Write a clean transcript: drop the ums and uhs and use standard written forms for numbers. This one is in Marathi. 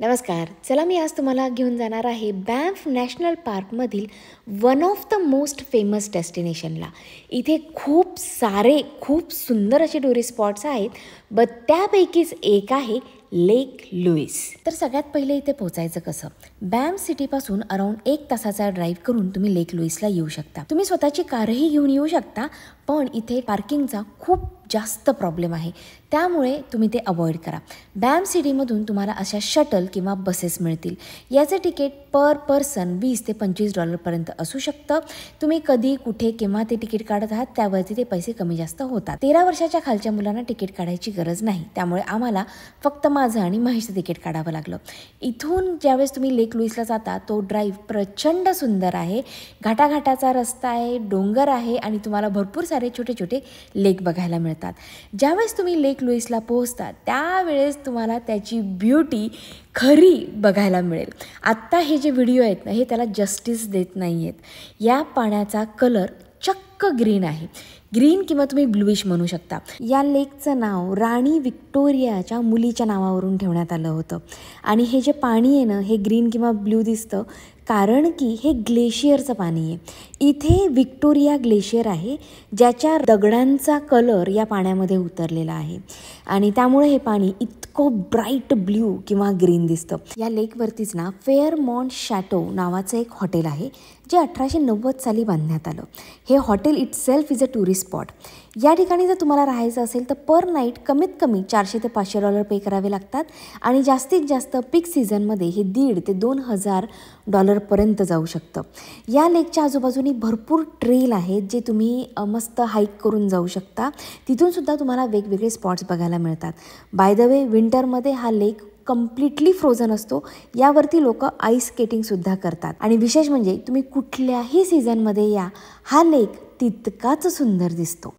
नमस्कार. चला मी आज तुम्हाला घेऊन जाणार आहे बॅम्फ नॅशनल पार्कमधील one of the most famous डेस्टिनेशनला. इथे खूप सुंदर असे टुरिस्ट स्पॉट्स आहेत, बट त्यापैकीच एक आहे लेक लुईस. तर सगळ्यात पहिले इथे पोहोचायचं कसं? बॅम्फ सिटीपासून अराउंड 1 तासाचा ड्राईव्ह करून तुम्ही लेक लुईसला येऊ शकता. तुम्ही स्वतःची कारही घेऊन येऊ शकता, पण इथे पार्किंगचा खूप जास्त प्रॉब्लेम आहे, त्यामुळे तुम्ही ते अवॉइड करा. बॅम्फ सिटीमधून तुम्हाला अशा शटल किंवा बसेस मिळतील. याचे तिकीट पर पर्सन $20 ते $25 असू शकतं. तुम्ही कधी कुठे केव्हा ते तिकीट काढत आहात त्यावरती ते पैसे कमी जास्त होतात. 13 वर्षाच्या खालच्या मुलांना तिकीट काढायची गरज नाही, त्यामुळे आम्हाला फक्त माझं आणि महेशचं तिकीट काढावं लागलं. इथून ज्यावेळेस तुम्ही लेक लुईसला जाता तो ड्राईव्ह प्रचंड सुंदर आहे. घाटाघाटाचा रस्ता आहे, डोंगर आहे आणि तुम्हाला भरपूर सारे छोटे छोटे लेक बघायला मिळतात. ज्यावेळेस तुम्ही लेक लुईसला पोहोचता त्यावेळेस तुम्हाला त्याची ब्युटी खरी बघायला मिळेल. आत्ता हे जे व्हिडिओ आहेत ना, हे त्याला जस्टिस देत नाही आहेत. या पाण्याचा कलर चक्क ग्रीन आहे. ग्रीन किंवा तुम्ही ब्लूइश म्हणू शकता. या लेकचं नाव राणी विक्टोरियाच्या मुलीच्या नावावरून ठेवण्यात आलं होतं. आणि हे जे पाणी आहे ना, हे ग्रीन किंवा ब्ल्यू दिसतं कारण की हे ग्लेशियरचं पाणी आहे. इथे विक्टोरिया ग्लेशियर आहे, ज्याच्या दगडांचा कलर या पाण्यामध्ये उतरलेला आहे आणि त्यामुळे हे पाणी इतकं ब्राईट ब्ल्यू किंवा ग्रीन दिसतं. या लेकवरतीच ना फेअरमॉन्ट शॅटो नावाचं एक हॉटेल आहे, जे 1890 साली बांधण्यात आलं. हे hotel itself is a tourist spot. या ठिकाणी जर तुम्हाला राहायचं असेल तर पर नाईट कमीत कमी $400 ते $500 पे करावे लागतात आणि जास्तीत जास्त पीक सीझनमध्ये हे $1,500 ते $2,000 जाऊ शकतं. या लेकच्या आजूबाजूनी भरपूर ट्रेल आहेत, जे तुम्ही मस्त हाईक करून जाऊ शकता. तिथूनसुद्धा तुम्हाला वेगवेगळे स्पॉट्स बघायला मिळतात. बाय द वे, विंटरमध्ये हा लेक कम्प्लिटली फ्रोझन असतो. यावरती लोक आईस स्केटिंगसुद्धा करतात आणि विशेष म्हणजे तुम्ही कुठल्याही सीझनमध्ये या, हा लेक तितकाच सुंदर दिसतो.